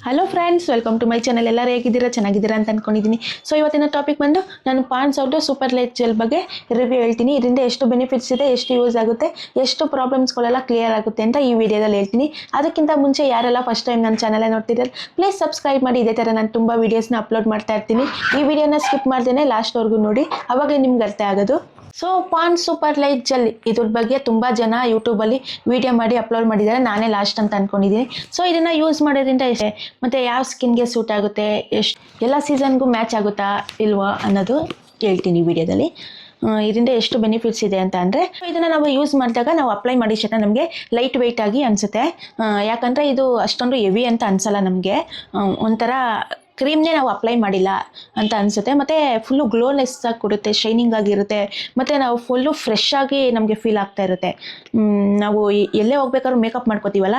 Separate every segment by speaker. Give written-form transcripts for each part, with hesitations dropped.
Speaker 1: Hello friends, welcome to my channel. ಎಲ್ಲರೂ ಹೇಗಿದ್ದೀರಾ? ಚೆನ್ನಾಗಿದ್ದೀರಾ ಅಂತ ಅಂದ್ಕೊಂಡಿದ್ದೀನಿ. ಸೊ ಇವತ್ತಿನ ಟಾಪಿಕ್ ಬಂದು ನಾನು Pond's out super light gel ಬಗ್ಗೆ ರಿವ್ಯೂ ಹೇಳ್ತೀನಿ. ಇದರಿಂದ ಎಷ್ಟು ಬೆನಿಫಿಟ್ಸ್ ಇದೆ, ಎಷ್ಟು ಯೂಸ್ ಆಗುತ್ತೆ, ಎಷ್ಟು ಪ್ರಾಬ್ಲಮ್ಸ್ಗಳೆಲ್ಲ ಕ್ಲಿಯರ್ ಆಗುತ್ತೆ ಅಂತ ಈ ವಿಡಿಯೋದಲ್ಲಿ ಹೇಳ್ತೀನಿ. ಅದಕ್ಕಿಂತ ಮುಂಚೆ ಯಾರೆಲ್ಲ ಫಸ್ಟ್ ಟೈಮ್ ನನ್ನ ಚಾನಲ್ ನೋಡ್ತಿದ್ದಾರೆ, ಪ್ಲೀಸ್ ಸಬ್ಸ್ಕ್ರೈಬ್ ಮಾಡಿ. ಇದೇ ಥರ ನಾನು ತುಂಬ ವೀಡಿಯೋಸ್ನ ಅಪ್ಲೋಡ್ ಮಾಡ್ತಾ ಇರ್ತೀನಿ. ಈ ವಿಡಿಯೋನ ಸ್ಕಿಪ್ ಮಾಡ್ದೇನೆ ಲಾಸ್ಟ್ವರೆಗೂ ನೋಡಿ, ಅವಾಗಲೇ ನಿಮ್ಗೆ ಅರ್ಥ ಆಗೋದು. So Pond's super light gel ಇದ್ರ ಬಗ್ಗೆ ತುಂಬ ಜನ ಯೂಟ್ಯೂಬಲ್ಲಿ ವಿಡಿಯೋ ಮಾಡಿ ಅಪ್ಲೋಡ್ ಮಾಡಿದ್ದಾರೆ. ನಾನೇ ಲಾಸ್ಟ್ ಅಂತ ಅಂದ್ಕೊಂಡಿದ್ದೀನಿ. ಸೊ ಇದನ್ನು ಯೂಸ್ ಮಾಡೋದ್ರಿಂದ ಮತ್ತು ಯಾವ ಸ್ಕಿನ್ಗೆ ಸೂಟ್ ಆಗುತ್ತೆ, ಎಲ್ಲ ಸೀಸನ್ಗೂ ಮ್ಯಾಚ್ ಆಗುತ್ತಾ ಇಲ್ವಾ ಅನ್ನೋದು ಹೇಳ್ತೀನಿ ವಿಡಿಯೋದಲ್ಲಿ. ಇದರಿಂದ ಎಷ್ಟು ಬೆನಿಫಿಟ್ಸ್ ಇದೆ ಅಂತ ಅಂದರೆ, ಇದನ್ನು ನಾವು ಯೂಸ್ ಮಾಡಿದಾಗ ನಾವು ಅಪ್ಲೈ ಮಾಡಿ ತಕ್ಷಣ ನಮಗೆ ಲೈಟ್ ವೆಯ್ಟ್ ಆಗಿ ಅನಿಸುತ್ತೆ. ಯಾಕಂದರೆ ಇದು ಅಷ್ಟೊಂದು ಹೆವಿ ಅಂತ ಅನಿಸಲ್ಲ ನಮಗೆ. ಒಂಥರ ಕ್ರೀಮ್ನೇ ನಾವು ಅಪ್ಲೈ ಮಾಡಿಲ್ಲ ಅಂತ ಅನಿಸುತ್ತೆ. ಮತ್ತು ಫುಲ್ಲು ಗ್ಲೋನೆಸ್ ಆಗಿ ಕೊಡುತ್ತೆ, ಶೈನಿಂಗ್ ಆಗಿರುತ್ತೆ. ಮತ್ತು ನಾವು ಫುಲ್ಲು ಫ್ರೆಶ್ ಆಗಿ ನಮಗೆ ಫೀಲ್ ಆಗ್ತಾ ಇರುತ್ತೆ. ನಾವು ಎಲ್ಲೇ ಹೋಗ್ಬೇಕಾದ್ರೂ ಮೇಕಪ್ ಮಾಡ್ಕೋತೀವಲ್ಲ,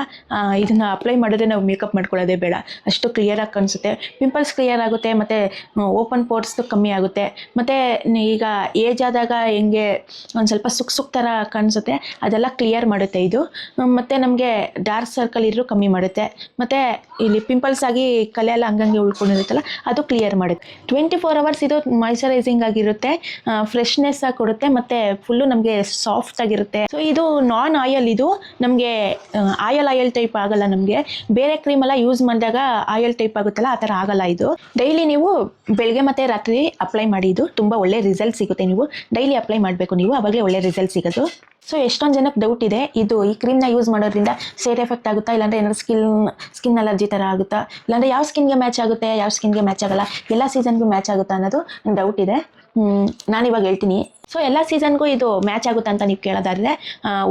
Speaker 1: ಇದನ್ನು ಅಪ್ಲೈ ಮಾಡಿದ್ರೆ ನಾವು ಮೇಕಪ್ ಮಾಡ್ಕೊಳ್ಳೋದೇ ಬೇಡ, ಅಷ್ಟು ಕ್ಲಿಯರಾಗಿ ಕಾಣಿಸುತ್ತೆ. ಪಿಂಪಲ್ಸ್ ಕ್ಲಿಯರ್ ಆಗುತ್ತೆ, ಮತ್ತು ಓಪನ್ ಪೋರ್ಸ್ದು ಕಮ್ಮಿ ಆಗುತ್ತೆ. ಮತ್ತು ಈಗ ಏಜ್ ಆದಾಗ ಹೆಂಗೆ ಒಂದು ಸ್ವಲ್ಪ ಸುಕ್ ಥರ ಕಾಣಿಸುತ್ತೆ, ಅದೆಲ್ಲ ಕ್ಲಿಯರ್ ಮಾಡುತ್ತೆ ಇದು. ಮತ್ತು ನಮಗೆ ಡಾರ್ಕ್ ಸರ್ಕಲ್ ಇದ್ರೂ ಕಮ್ಮಿ ಮಾಡುತ್ತೆ. ಮತ್ತು ಇಲ್ಲಿ ಪಿಂಪಲ್ಸ್ ಆಗಿ ಕಲೆ ಎಲ್ಲ ಹಂಗಂಗೆ ಉಳ್ಕೊಂಡಿರುತ್ತಲ್ಲ, ಅದು ಕ್ಲಿಯರ್ ಮಾಡುತ್ತೆ. 24 hours ಇದು ಮಾಯ್ಚರೈಸಿಂಗ್ ಆಗಿರುತ್ತೆ, ಫ್ರೆಶ್ನೆಸ್ ಆಗಿ ಕೊಡುತ್ತೆ, ಮತ್ತು ಫುಲ್ಲು ನಮಗೆ ಸಾಫ್ಟ್ ಆಗಿರುತ್ತೆ. ಸೊ ಇದು ನಾನ್ ಆಯಲ್, ಇದು ನಮಗೆ ಆಯಲ್ ಟೈಪ್ ಆಗಲ್ಲ. ನಮಗೆ ಬೇರೆ ಕ್ರೀಮೆಲ್ಲ ಯೂಸ್ ಮಾಡಿದಾಗ ಆಯಲ್ ಟೈಪ್ ಆಗುತ್ತಲ್ಲ, ಆ ಥರ ಆಗಲ್ಲ ಇದು. ಡೈಲಿ ನೀವು ಬೆಳಗ್ಗೆ ಮತ್ತು ರಾತ್ರಿ ಅಪ್ಲೈ ಮಾಡಿ, ಇದು ತುಂಬ ಒಳ್ಳೆ ರಿಸಲ್ಟ್ ಸಿಗುತ್ತೆ. ನೀವು ಡೈಲಿ ಅಪ್ಲೈ ಮಾಡಬೇಕು, ನೀವು ಆವಾಗಲೇ ಒಳ್ಳೆ ರಿಸಲ್ಟ್ ಸಿಗೋದು. ಸೊ ಎಷ್ಟೊಂದು ಜನಕ್ಕೆ ಡೌಟ್ ಇದೆ, ಈ ಕ್ರೀಮ್ನ ಯೂಸ್ ಮಾಡೋದ್ರಿಂದ ಸೈಡ್ ಎಫೆಕ್ಟ್ ಆಗುತ್ತಾ, ಇಲ್ಲಾಂದರೆ ಏನಾದ್ರು ಸ್ಕಿನ್ ಅಲರ್ಜಿ ಥರ ಆಗುತ್ತಾ, ಇಲ್ಲಾಂದರೆ ಯಾವ ಸ್ಕಿನ್ಗೆ ಮ್ಯಾಚ್ ಆಗುತ್ತೆ, ಯಾವ ಸ್ಕಿನ್ಗೆ ಮ್ಯಾಚ್ ಆಗಲ್ಲ, ಎಲ್ಲ ಸೀಸನ್ಗೂ ಮ್ಯಾಚ್ ಆಗುತ್ತಾ ಅನ್ನೋದು ಡೌಟ್ ಇದೆ. ನಾನಿವಾಗ ಹೇಳ್ತೀನಿ. ಸೊ ಎಲ್ಲ ಸೀಸನ್ಗೂ ಇದು ಮ್ಯಾಚ್ ಆಗುತ್ತೆ ಅಂತ ನೀವು ಕೇಳೋದಾದರೆ,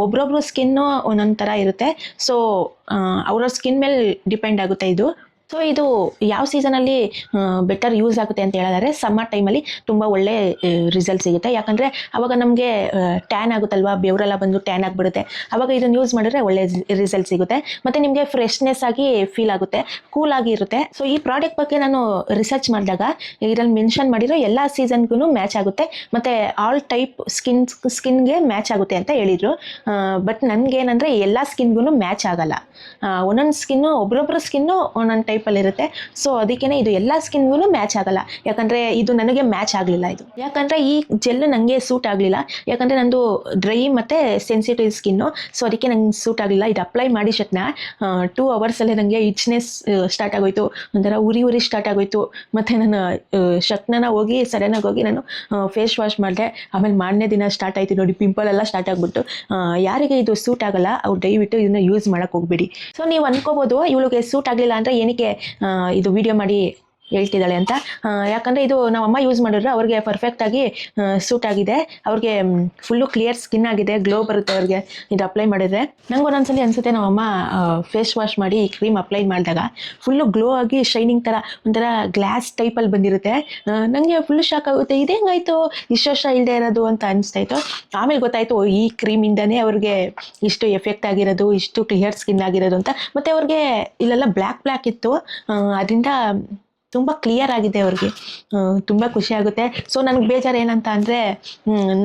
Speaker 1: ಒಬ್ರೊಬ್ರು ಸ್ಕಿನ್ನು ಒಂದೊಂದು ಥರ ಇರುತ್ತೆ. ಸೊ ಅವರ ಸ್ಕಿನ್ ಮೇಲೆ ಡಿಪೆಂಡ್ ಆಗುತ್ತೆ ಇದು. ಸೊ ಇದು ಯಾವ ಸೀಸನಲ್ಲಿ ಬೆಟರ್ ಯೂಸ್ ಆಗುತ್ತೆ ಅಂತ ಹೇಳಿದ್ರೆ, ಸಮ್ಮರ್ ಟೈಮಲ್ಲಿ ತುಂಬ ಒಳ್ಳೆ ರಿಸಲ್ಟ್ ಸಿಗುತ್ತೆ. ಯಾಕಂದರೆ ಅವಾಗ ನಮಗೆ ಟ್ಯಾನ್ ಆಗುತ್ತಲ್ವ, ಬೆವರೆಲ್ಲ ಬಂದು ಟ್ಯಾನ್ ಆಗಿಬಿಡುತ್ತೆ. ಅವಾಗ ಇದನ್ನು ಯೂಸ್ ಮಾಡಿದ್ರೆ ಒಳ್ಳೆ ರಿಸಲ್ಟ್ ಸಿಗುತ್ತೆ. ಮತ್ತು ನಿಮಗೆ ಫ್ರೆಶ್ನೆಸ್ ಆಗಿ ಫೀಲ್ ಆಗುತ್ತೆ, ಕೂಲ್ ಆಗಿ ಇರುತ್ತೆ. ಸೊ ಈ ಪ್ರಾಡಕ್ಟ್ ಬಗ್ಗೆ ನಾನು ರಿಸರ್ಚ್ ಮಾಡಿದಾಗ ಇದರಲ್ಲಿ ಮೆನ್ಷನ್ ಮಾಡಿರೋ ಎಲ್ಲ ಸೀಸನ್ಗೂ ಮ್ಯಾಚ್ ಆಗುತ್ತೆ, ಮತ್ತು ಆಲ್ ಟೈಪ್ ಸ್ಕಿನ್ಗೆ ಮ್ಯಾಚ್ ಆಗುತ್ತೆ ಅಂತ ಹೇಳಿದರು. ಬಟ್ ನನಗೇನಂದರೆ ಎಲ್ಲ ಸ್ಕಿನ್ಗೂ ಮ್ಯಾಚ್ ಆಗಲ್ಲ. ಒಂದೊಂದು ಸ್ಕಿನ್ನು, ಒಬ್ರೊಬ್ರು ಸ್ಕಿನ್ನು ಒಂದೊಂದು ಟೈಪಲ್ಲಿ ಇರುತ್ತೆ. ಸೊ ಅದಕ್ಕೇ ಇದು ಎಲ್ಲ ಸ್ಕಿನ್ಗೂ ಮ್ಯಾಚ್ ಆಗಲ್ಲ. ಯಾಕಂದರೆ ಇದು ನನಗೆ ಮ್ಯಾಚ್ ಆಗಲಿಲ್ಲ. ಇದು ಯಾಕಂದರೆ ಈ ಜೆಲ್ ನನಗೆ ಸೂಟ್ ಆಗಲಿಲ್ಲ. ಯಾಕಂದರೆ ನಂದು ಡ್ರೈ ಮತ್ತು ಸೆನ್ಸಿಟಿವ್ ಸ್ಕಿನ್ನು. ಸೊ ಅದಕ್ಕೆ ನಂಗೆ ಸೂಟ್ ಆಗಲಿಲ್ಲ. ಇದು ಅಪ್ಲೈ ಮಾಡಿ ಶಕ್ನ 2 hours ನನಗೆ ಇಚ್ನೆಸ್ ಸ್ಟಾರ್ಟ್ ಆಗೋಯ್ತು, ಒಂಥರ ಉರಿ ಸ್ಟಾರ್ಟ್ ಆಗೋಯ್ತು. ಮತ್ತು ನಾನು ಶಕ್ನ ಹೋಗಿ ಸಡನ್ನಾಗಿ ಹೋಗಿ ನಾನು ಫೇಸ್ ವಾಶ್ ಮಾಡಿದೆ. ಆಮೇಲೆ ಮಾರನೇ ದಿನ ಸ್ಟಾರ್ಟ್ ಆಯಿತು ನೋಡಿ, ಪಿಂಪಲ್ ಎಲ್ಲ ಸ್ಟಾರ್ಟ್ ಆಗಿಬಿಟ್ಟು. ಯಾರಿಗೆ ಇದು ಸೂಟ್ ಆಗಲ್ಲ ಅವ್ರು ದಯವಿಟ್ಟು ಇದನ್ನು ಯೂಸ್ ಮಾಡೋಕ್ಕೆ ಹೋಗ್ಬೇಡಿ. ಸೊ ನೀವು ಅನ್ಕೋಬೋದು, ಇವಳಿಗೆ ಸೂಟ್ ಆಗಲಿಲ್ಲ ಅಂದರೆ ಏನಕ್ಕೆ ಇದು ವಿಡಿಯೋ ಮಾಡಿ ಹೇಳ್ತಿದ್ದಾಳೆ ಅಂತ. ಯಾಕಂದರೆ ಇದು ನಮ್ಮಮ್ಮ ಯೂಸ್ ಮಾಡಿದ್ರೆ ಅವ್ರಿಗೆ ಪರ್ಫೆಕ್ಟಾಗಿ ಸೂಟ್ ಆಗಿದೆ. ಅವ್ರಿಗೆ ಫುಲ್ಲು ಕ್ಲಿಯರ್ ಸ್ಕಿನ್ ಆಗಿದೆ, ಗ್ಲೋ ಬರುತ್ತೆ ಅವ್ರಿಗೆ ಇದು ಅಪ್ಲೈ ಮಾಡಿದ್ರೆ. ನಂಗೆ ಒಂದೊಂದ್ಸಲಿ ಅನಿಸುತ್ತೆ, ನಮ್ಮಮ್ಮ ಫೇಸ್ ವಾಶ್ ಮಾಡಿ ಈ ಕ್ರೀಮ್ ಅಪ್ಲೈ ಮಾಡಿದಾಗ ಫುಲ್ಲು ಗ್ಲೋ ಆಗಿ ಶೈನಿಂಗ್ ಥರ ಒಂಥರ ಗ್ಲಾಸ್ ಟೈಪಲ್ಲಿ ಬಂದಿರುತ್ತೆ. ನನಗೆ ಫುಲ್ಲು ಶಾಕ್ ಆಗುತ್ತೆ, ಇದು ಹೆಂಗಾಯಿತು ಇಷ್ಟು ವರ್ಷ ಇಲ್ಲದೆ ಇರೋದು ಅಂತ ಅನಿಸ್ತಾಯಿತ್ತು. ಆಮೇಲೆ ಗೊತ್ತಾಯಿತು, ಈ ಕ್ರೀಮಿಂದನೇ ಅವ್ರಿಗೆ ಇಷ್ಟು ಎಫೆಕ್ಟ್ ಆಗಿರೋದು, ಇಷ್ಟು ಕ್ಲಿಯರ್ ಸ್ಕಿನ್ ಆಗಿರೋದು ಅಂತ. ಮತ್ತು ಅವ್ರಿಗೆ ಇಲ್ಲೆಲ್ಲ ಬ್ಲ್ಯಾಕ್ ಇತ್ತು, ಅದರಿಂದ ತುಂಬ ಕ್ಲಿಯರ್ ಆಗಿದೆ ಅವ್ರಿಗೆ. ತುಂಬ ಖುಷಿ ಆಗುತ್ತೆ. ಸೊ ನನಗೆ ಬೇಜಾರು ಏನಂತ ಅಂದರೆ,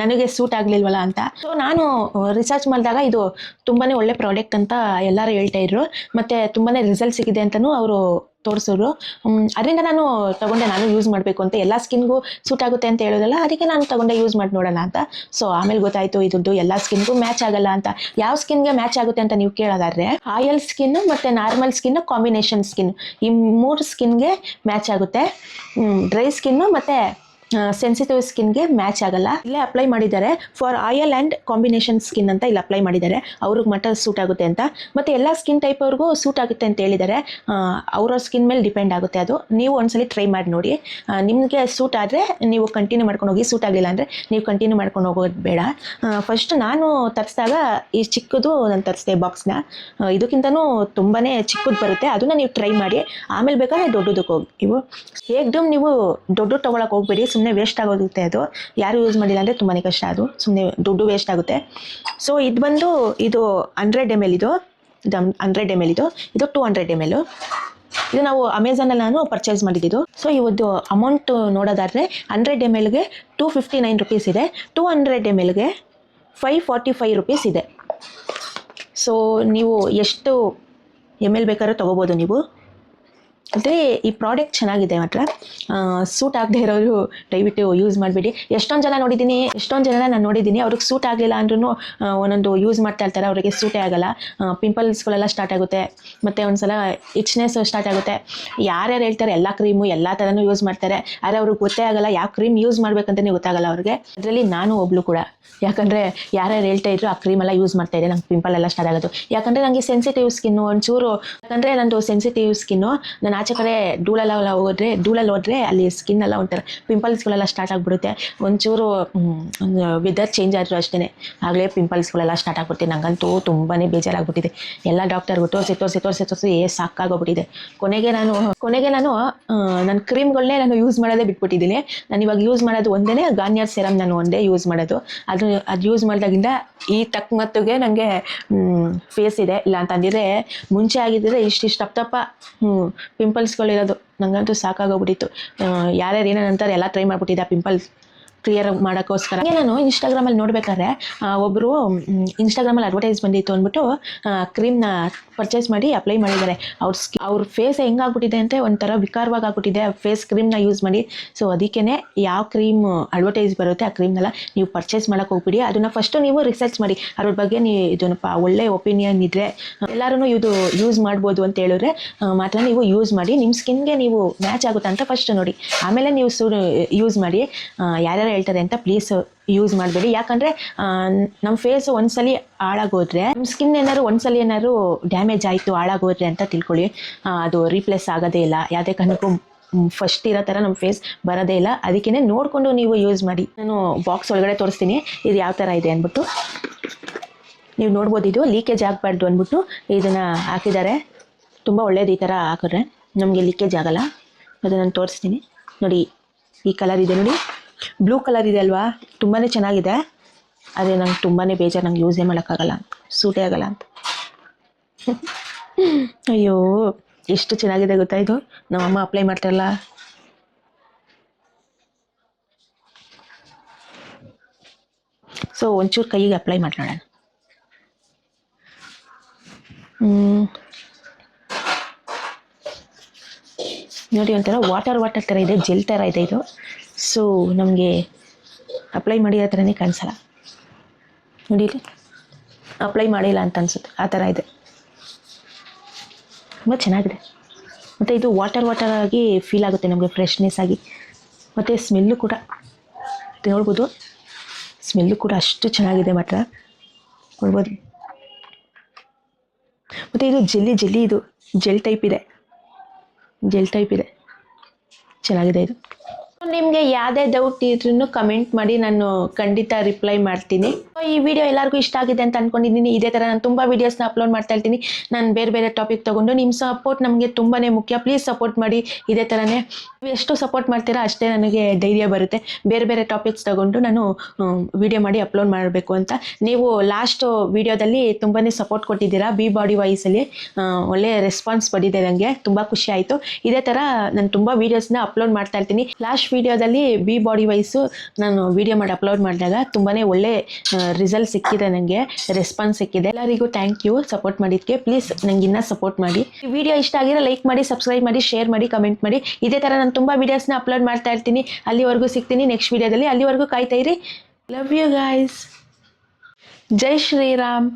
Speaker 1: ನನಗೆ ಸೂಟ್ ಆಗಲಿಲ್ವಲ್ಲ ಅಂತ. ಸೊ ನಾನು ರಿಸರ್ಚ್ ಮಾಡಿದಾಗ ಇದು ತುಂಬಾ ಒಳ್ಳೆ ಪ್ರಾಡಕ್ಟ್ ಅಂತ ಎಲ್ಲರೂ ಹೇಳ್ತಾ ಇದ್ರು, ಮತ್ತು ತುಂಬಾ ರಿಸಲ್ಟ್ ಸಿಗಿದೆ ಅಂತಲೂ ಅವರು ತೋರಿಸೋರು. ಅದರಿಂದ ನಾನು ತೊಗೊಂಡೆ, ನಾನು ಯೂಸ್ ಮಾಡಬೇಕು ಅಂತ. ಎಲ್ಲ ಸ್ಕಿನ್ಗೂ ಸೂಟ್ ಆಗುತ್ತೆ ಅಂತ ಹೇಳೋದಲ್ಲ, ಅದಕ್ಕೆ ನಾನು ತೊಗೊಂಡೆ ಯೂಸ್ ಮಾಡಿ ನೋಡೋಣ ಅಂತ. ಸೊ ಆಮೇಲೆ ಗೊತ್ತಾಯಿತು ಇದ್ರದ್ದು ಎಲ್ಲ ಸ್ಕಿನ್ಗೂ ಮ್ಯಾಚ್ ಆಗಲ್ಲ ಅಂತ. ಯಾವ ಸ್ಕಿನ್ಗೆ ಮ್ಯಾಚ್ ಆಗುತ್ತೆ ಅಂತ ನೀವು ಕೇಳೋದಾದ್ರೆ, ಆಯಲ್ ಸ್ಕಿನ್ನು ಮತ್ತು ನಾರ್ಮಲ್ ಸ್ಕಿನ್ನು, ಕಾಂಬಿನೇಷನ್ ಸ್ಕಿನ್, ಈ 3 ಸ್ಕಿನ್ಗೆ ಮ್ಯಾಚ್ ಆಗುತ್ತೆ. ಡ್ರೈ ಸ್ಕಿನ್ನು ಮತ್ತು ಸೆನ್ಸಿಟಿವ್ ಸ್ಕಿನ್ಗೆ ಮ್ಯಾಚ್ ಆಗಲ್ಲ. ಇಲ್ಲೇ ಅಪ್ಲೈ ಮಾಡಿದ್ದಾರೆ for oil and combination skin ಅಂತ ಇಲ್ಲಿ ಅಪ್ಲೈ ಮಾಡಿದ್ದಾರೆ. ಅವ್ರಿಗೆ ಮಾತ್ರ ಸೂಟ್ ಆಗುತ್ತೆ ಅಂತ. ಮತ್ತು ಎಲ್ಲ ಸ್ಕಿನ್ ಟೈಪ್ ಅವ್ರಿಗೂ ಸೂಟ್ ಆಗುತ್ತೆ ಅಂತ ಹೇಳಿದ್ದಾರೆ. ಅವ್ರ ಸ್ಕಿನ್ ಮೇಲೆ ಡಿಪೆಂಡ್ ಆಗುತ್ತೆ ಅದು. ನೀವು ಒಂದ್ಸಲಿ ಟ್ರೈ ಮಾಡಿ ನೋಡಿ. ನಿಮಗೆ ಸೂಟ್ ಆದರೆ ನೀವು ಕಂಟಿನ್ಯೂ ಮಾಡ್ಕೊಂಡು ಹೋಗಿ, ಸೂಟ್ ಆಗಲಿಲ್ಲ ಅಂದರೆ ನೀವು ಕಂಟಿನ್ಯೂ ಮಾಡ್ಕೊಂಡು ಹೋಗೋದು ಬೇಡ. ಫಸ್ಟ್ ನಾನು ತರಿಸಿದಾಗ ಈ ಚಿಕ್ಕದು ನಾನು ತರಿಸಿದೆ ಬಾಕ್ಸ್ನ. ಇದಕ್ಕಿಂತನೂ ತುಂಬಾ ಚಿಕ್ಕದು ಬರುತ್ತೆ, ಅದನ್ನು ನೀವು ಟ್ರೈ ಮಾಡಿ. ಆಮೇಲೆ ಬೇಕಾದ್ರೆ ದೊಡ್ಡದಕ್ಕೆ ಹೋಗಿ. ಏಕ್ದಮ್ ನೀವು ದೊಡ್ಡ ತೊಗೊಳಕ್ಕೆ ಹೋಗ್ಬೇಡಿ, ಸುಮ್ಮನೆ ವೇಸ್ಟ್ ಆಗೋಗುತ್ತೆ. ಅದು ಯಾರು ಯೂಸ್ ಮಾಡಿಲ್ಲ ಅಂದರೆ ತುಂಬಾ ಕಷ್ಟ, ಅದು ಸುಮ್ಮನೆ ದುಡ್ಡು ವೇಸ್ಟ್ ಆಗುತ್ತೆ. ಸೊ ಇದು ಬಂದು ಇದು 100 ml, ಇದು 100 ml, ಇದು 200 ml. ಇದು ನಾವು ಅಮೆಝಾನಲ್ಲಿ ನಾನು ಪರ್ಚೇಸ್ ಮಾಡಿದ್ದು. ಸೊ ಇವತ್ತು ಅಮೌಂಟ್ ನೋಡೋದಾದರೆ 100 mlಗೆ 259 rupees ಇದೆ, 200 mlಗೆ 545 rupees ಇದೆ. ಸೊ ನೀವು ಎಷ್ಟು ml ಬೇಕಾದ್ರೂ ತೊಗೋಬೋದು ನೀವು. ಅಂದರೆ ಈ ಪ್ರಾಡಕ್ಟ್ ಚೆನ್ನಾಗಿದೆ ಮಾತ್ರ. ಸೂಟ್ ಆಗದೆ ಇರೋರು ದಯವಿಟ್ಟು ಯೂಸ್ ಮಾಡಿಬಿಡಿ. ಎಷ್ಟೊಂದು ಜನ ನಾನು ನೋಡಿದ್ದೀನಿ, ಅವ್ರಿಗೆ ಸೂಟ್ ಆಗಲಿಲ್ಲ ಅಂದ್ರೂ ಒಂದೊಂದು ಯೂಸ್ ಮಾಡ್ತಾ ಇರ್ತಾರೆ, ಅವರಿಗೆ ಸೂಟೇ ಆಗಲ್ಲ. ಪಿಂಪಲ್ಸ್ಗಳೆಲ್ಲ ಸ್ಟಾರ್ಟ್ ಆಗುತ್ತೆ, ಮತ್ತು ಒಂದ್ಸಲ ಇಚ್ನೆಸ್ ಸ್ಟಾರ್ಟ್ ಆಗುತ್ತೆ. ಯಾರ್ಯಾರು ಹೇಳ್ತಾರೆ ಎಲ್ಲ ಕ್ರೀಮು ಎಲ್ಲ ಥರನೂ ಯೂಸ್ ಮಾಡ್ತಾರೆ, ಆದರೆ ಅವ್ರಿಗೆ ಗೊತ್ತೇ ಆಗಲ್ಲ ಯಾವ ಕ್ರೀಮ್ ಯೂಸ್ ಮಾಡ್ಬೇಕಂತಲೇ ಗೊತ್ತಾಗಲ್ಲ ಅವ್ರಿಗೆ. ಅದರಲ್ಲಿ ನಾನು ಒಬ್ಳು ಕೂಡ. ಯಾಕಂದರೆ ಯಾರ್ಯಾರು ಹೇಳ್ತಾ ಇದ್ರು ಆ ಕ್ರೀಮೆಲ್ಲ ಯೂಸ್ ಮಾಡ್ತಾ ಇದೆ, ನಂಗೆ ಪಿಂಪಲ್ ಎಲ್ಲ ಸ್ಟಾರ್ಟ್ ಆಗೋದು. ಯಾಕಂದರೆ ನನಗೆ ಸೆನ್ಸಿಟಿವ್ ಸ್ಕಿನ್ನು ಒಂಚೂರು, ಯಾಕಂದರೆ ನಂದು ಸೆನ್ಸಿಟಿವ್ ಸ್ಕಿನ್ನು. ನಾನು ಆಚೆ ಕಡೆ ಧೂಳಲ್ಲಿ ಹೋದ್ರೆ ಅಲ್ಲಿ ಸ್ಕಿನ್ ಎಲ್ಲ ಒಂಥರ ಪಿಂಪಲ್ಸ್ಗಳೆಲ್ಲ ಸ್ಟಾರ್ಟ್ ಆಗಿಬಿಡುತ್ತೆ. ಒಂಚೂರು ವೆದರ್ ಚೇಂಜ್ ಆದರೂ ಅಷ್ಟೇ ಆಗಲೇ ಪಿಂಪಲ್ಸ್ಗಳೆಲ್ಲ ಸ್ಟಾರ್ಟ್ ಆಗ್ಬಿಡುತ್ತೆ. ನನಗಂತೂ ತುಂಬಾ ಬೇಜಾರಾಗ್ಬಿಟ್ಟಿದೆ. ಎಲ್ಲ ಡಾಕ್ಟರ್ಗೂ ತೋರಿಸಿ ಸಾಕಾಗೋಗ್ಬಿಟ್ಟಿದೆ. ಕೊನೆಗೆ ನಾನು ನನ್ನ ಕ್ರೀಮ್ಗಳನ್ನೇ ನಾನು ಯೂಸ್ ಮಾಡೋದೇ ಬಿಟ್ಬಿಟ್ಟಿದ್ದೀನಿ. ನಾನು ಇವಾಗ ಯೂಸ್ ಮಾಡೋದು ಒಂದೇ ಗಾರ್ನಿಯರ್ ಸೆರಮ್, ನಾನು ಒಂದೇ ಯೂಸ್ ಮಾಡೋದು. ಅದು ಯೂಸ್ ಮಾಡಿದಾಗಿಂದ ಈ ತಕ್ಕ ಮತ್ತಿಗೆ ನನಗೆ ಫೇಸ್ ಇದೆ. ಇಲ್ಲ ಅಂತಂದಿದ್ರೆ ಮುಂಚೆ ಆಗಿದ್ದರೆ ಇಷ್ಟು ತಪ್ಪ ಪಿಂಪಲ್ಸ್ಗಳಿರೋದು. ನನಗಂತೂ ಸಾಕಾಗೋಗ್ಬಿಟ್ಟಿತ್ತು. ಯಾರ್ಯಾರು ಏನೇನಂತಾರೆ ಎಲ್ಲ ಟ್ರೈ ಮಾಡಿಬಿಟ್ಟಿದ್ದೆ ಪಿಂಪಲ್ಸ್ ಕ್ಲಿಯರ್ ಮಾಡೋಕ್ಕೋಸ್ಕರ. ಹಾಗೆ ನಾನು ಇನ್ಸ್ಟಾಗ್ರಾಮಲ್ಲಿ ನೋಡ್ಬೇಕಾದ್ರೆ ಒಬ್ಬರು ಇನ್ಸ್ಟಾಗ್ರಾಮಲ್ಲಿ ಅಡ್ವರ್ಟೈಸ್ ಬಂದಿತ್ತು ಅಂದ್ಬಿಟ್ಟು ಕ್ರೀಮ್ನ ಪರ್ಚೇಸ್ ಮಾಡಿ ಅಪ್ಲೈ ಮಾಡಿದ್ದಾರೆ. ಅವ್ರ ಫೇಸ್ ಹೆಂಗಾಗ್ಬಿಟ್ಟಿದೆ ಅಂದರೆ ಒಂಥರ ವಿಕಾರವಾಗಿ ಆಗ್ಬಿಟ್ಟಿದೆ ಫೇಸ್ ಕ್ರೀಮ್ನ ಯೂಸ್ ಮಾಡಿ. ಸೊ ಅದಕ್ಕೇ ಯಾವ ಕ್ರೀಮ್ ಅಡ್ವರ್ಟೈಸ್ ಬರುತ್ತೆ ಆ ಕ್ರೀಮ್ನೆಲ್ಲ ನೀವು ಪರ್ಚೇಸ್ ಮಾಡೋಕ್ಕೆ ಹೋಗ್ಬಿಡಿ. ಅದನ್ನು ಫಸ್ಟು ನೀವು ರಿಸರ್ಚ್ ಮಾಡಿ, ಅದ್ರ ಬಗ್ಗೆ ನೀವು ಇದನ್ನಪ್ಪ ಒಳ್ಳೆ ಒಪಿನಿಯನ್ ಇದ್ದರೆ ಎಲ್ಲರೂ ಇದು ಯೂಸ್ ಮಾಡ್ಬೋದು ಅಂತ ಹೇಳಿದ್ರೆ ಮಾತ್ರ ನೀವು ಯೂಸ್ ಮಾಡಿ. ನಿಮ್ಮ ಸ್ಕಿನ್ಗೆ ನೀವು ಮ್ಯಾಚ್ ಆಗುತ್ತೆ ಅಂತ ಫಸ್ಟ್ ನೋಡಿ, ಆಮೇಲೆ ನೀವು ಯೂಸ್ ಮಾಡಿ. ಯಾರ್ಯಾರು ಹೇಳ್ತಾರೆ ಅಂತ ಪ್ಲೀಸ್ ಯೂಸ್ ಮಾಡಬೇಡಿ. ಯಾಕಂದರೆ ನಮ್ಮ ಫೇಸ್ ಒಂದ್ಸಲಿ ಹಾಳಾಗೋದ್ರೆ, ನಮ್ಮ ಸ್ಕಿನ್ ಒಂದ್ಸಲಿ ಡ್ಯಾಮೇಜ್ ಆಯಿತು ಹಾಳಾಗೋದ್ರೆ ಅಂತ ತಿಳ್ಕೊಳ್ಳಿ, ಅದು ರೀಪ್ಲೇಸ್ ಆಗೋದೇ ಇಲ್ಲ. ಯಾವುದೇ ಕಾರಣಕ್ಕೂ ಫಸ್ಟ್ ಇರೋ ಥರ ನಮ್ಮ ಫೇಸ್ ಬರೋದೇ ಇಲ್ಲ. ಅದಕ್ಕೇ ನೋಡಿಕೊಂಡು ನೀವು ಯೂಸ್ ಮಾಡಿ. ನಾನು ಬಾಕ್ಸ್ ಒಳಗಡೆ ತೋರಿಸ್ತೀನಿ ಇದು ಯಾವ ಥರ ಇದೆ ಅಂದ್ಬಿಟ್ಟು. ನೀವು ನೋಡ್ಬೋದು, ಇದು ಲೀಕೇಜ್ ಆಗಬಾರ್ದು ಅಂದ್ಬಿಟ್ಟು ಇದನ್ನು ಹಾಕಿದ್ದಾರೆ. ತುಂಬ ಒಳ್ಳೇದು ಈ ಥರ ಹಾಕಿದ್ರೆ, ನಮಗೆ ಲೀಕೇಜ್ ಆಗಲ್ಲ. ಅದು ನಾನು ತೋರಿಸ್ತೀನಿ ನೋಡಿ. ಈ ಕಲರ್ ಇದೆ ನೋಡಿ, ಬ್ಲೂ ಕಲರ್ ಇದೆ ಅಲ್ವಾ, ತುಂಬಾ ಚೆನ್ನಾಗಿದೆ. ಆದರೆ ನಂಗೆ ತುಂಬಾ ಬೇಜಾರು, ನಂಗೆ ಯೂಸೇ ಮಾಡೋಕ್ಕಾಗಲ್ಲ, ಸೂಟೇ ಆಗಲ್ಲ ಅಂತ. ಅಯ್ಯೋ ಎಷ್ಟು ಚೆನ್ನಾಗಿದೆ ಗೊತ್ತಾ ಇದು. ನಮ್ಮಮ್ಮ ಅಪ್ಲೈ ಮಾಡ್ತಾರಲ್ಲ, ಸೊ ಒಂಚೂರು ಕೈಗೆ ಅಪ್ಲೈ ಮಾಡೋಣ. ನೋಡಿ, ಒಂಥರ ವಾಟರ್ ಥರ ಇದೆ, ಜೆಲ್ ಥರ ಇದೆ ಇದು. ಸೊ ನಮಗೆ ಅಪ್ಲೈ ಮಾಡಿರೋ ಥರನೇ ಕಾಣಿಸಲ್ಲ ನೋಡಿ, ಅಪ್ಲೈ ಮಾಡಿಲ್ಲ ಅಂತ ಅನಿಸುತ್ತೆ, ಆ ಥರ ಇದೆ. ತುಂಬ ಚೆನ್ನಾಗಿದೆ. ಮತ್ತು ಇದು ವಾಟರ್ ಆಗಿ ಫೀಲ್ ಆಗುತ್ತೆ ನಮಗೆ, ಫ್ರೆಶ್ನೆಸ್ ಆಗಿ. ಮತ್ತು ಸ್ಮೆಲ್ಲು ಕೂಡ ನೋಡ್ಬೋದು, ಸ್ಮೆಲ್ಲು ಕೂಡ ಅಷ್ಟು ಚೆನ್ನಾಗಿದೆ ಮಾತ್ರ, ನೋಡ್ಬೋದು. ಮತ್ತು ಇದು ಜೆಲ್ಲಿ ಇದು ಜೆಲ್ ಟೈಪ್ ಇದೆ, ಚೆನ್ನಾಗಿದೆ ಇದು. ನಿಮಗೆ ಯಾವುದೇ ಡೌಟ್ ಇದ್ರೂ ಕಮೆಂಟ್ ಮಾಡಿ, ನಾನು ಖಂಡಿತ ರಿಪ್ಲೈ ಮಾಡ್ತೀನಿ. ಈ ವಿಡಿಯೋ ಎಲ್ಲರಿಗೂ ಇಷ್ಟ ಆಗಿದೆ ಅಂತ ಅಂದ್ಕೊಂಡಿದ್ದೀನಿ. ಇದೇ ಥರ ನಾನು ತುಂಬ ವೀಡಿಯೋಸ್ನ ಅಪ್ಲೋಡ್ ಮಾಡ್ತಾ ಇರ್ತೀನಿ. ನಾನು ಬೇರೆ ಟಾಪಿಕ್ ತೊಗೊಂಡು. ನಿಮ್ಮ ಸಪೋರ್ಟ್ ನಮಗೆ ತುಂಬಾ ಮುಖ್ಯ, ಪ್ಲೀಸ್ ಸಪೋರ್ಟ್ ಮಾಡಿ. ಇದೇ ಥರನೇ ನೀವು ಎಷ್ಟು ಸಪೋರ್ಟ್ ಮಾಡ್ತೀರಾ ಅಷ್ಟೇ ನನಗೆ ಧೈರ್ಯ ಬರುತ್ತೆ ಬೇರೆ ಟಾಪಿಕ್ಸ್ ತೊಗೊಂಡು ನಾನು ವಿಡಿಯೋ ಮಾಡಿ ಅಪ್ಲೋಡ್ ಮಾಡಬೇಕು ಅಂತ. ನೀವು ಲಾಸ್ಟ್ ವಿಡಿಯೋದಲ್ಲಿ ತುಂಬಾ ಸಪೋರ್ಟ್ ಕೊಟ್ಟಿದ್ದೀರಾ, ಬಿ ಬಾಡಿ ವಾಯ್ಸಲ್ಲಿ ಒಳ್ಳೆಯ ರೆಸ್ಪಾನ್ಸ್ ಬಂದಿದೆ, ನನಗೆ ತುಂಬ ಖುಷಿ ಆಯಿತು. ಇದೇ ಥರ ನಾನು ತುಂಬ ವೀಡಿಯೋಸ್ನ ಅಪ್ಲೋಡ್ ಮಾಡ್ತಾ ಇರ್ತೀನಿ. ಲಾಸ್ಟ್ ವಿಡಿಯೋದಲ್ಲಿ ಬಿ ಬಾಡಿ ವೈಸು ನಾನು ವಿಡಿಯೋ ಮಾಡಿ ಅಪ್ಲೋಡ್ ಮಾಡಿದಾಗ ತುಂಬಾ ಒಳ್ಳೆ ರಿಸಲ್ಟ್ ಸಿಕ್ಕಿದೆ, ನನಗೆ ರೆಸ್ಪಾನ್ಸ್ ಸಿಕ್ಕಿದೆ. ಎಲ್ಲರಿಗೂ ಥ್ಯಾಂಕ್ ಯು ಸಪೋರ್ಟ್ ಮಾಡಿದ್ದಕ್ಕೆ. ಪ್ಲೀಸ್ ನಂಗೆ ಇನ್ನೂ ಸಪೋರ್ಟ್ ಮಾಡಿ. ಈ ವಿಡಿಯೋ ಇಷ್ಟ ಆಗಿದ್ರೆ ಲೈಕ್ ಮಾಡಿ, ಸಬ್ಸ್ಕ್ರೈಬ್ ಮಾಡಿ, ಶೇರ್ ಮಾಡಿ, ಕಮೆಂಟ್ ಮಾಡಿ. ಇದೇ ಥರ ನಾನು ತುಂಬ ವೀಡಿಯೋಸ್ನ ಅಪ್ಲೋಡ್ ಮಾಡ್ತಾ ಇರ್ತೀನಿ. ಅಲ್ಲಿವರೆಗೂ ಸಿಗ್ತೀನಿ ನೆಕ್ಸ್ಟ್ ವಿಡಿಯೋದಲ್ಲಿ. ಅಲ್ಲಿವರೆಗೂ ಕಾಯ್ತಾ ಇರಿ. Love you guys. ಜೈ ಶ್ರೀರಾಮ್.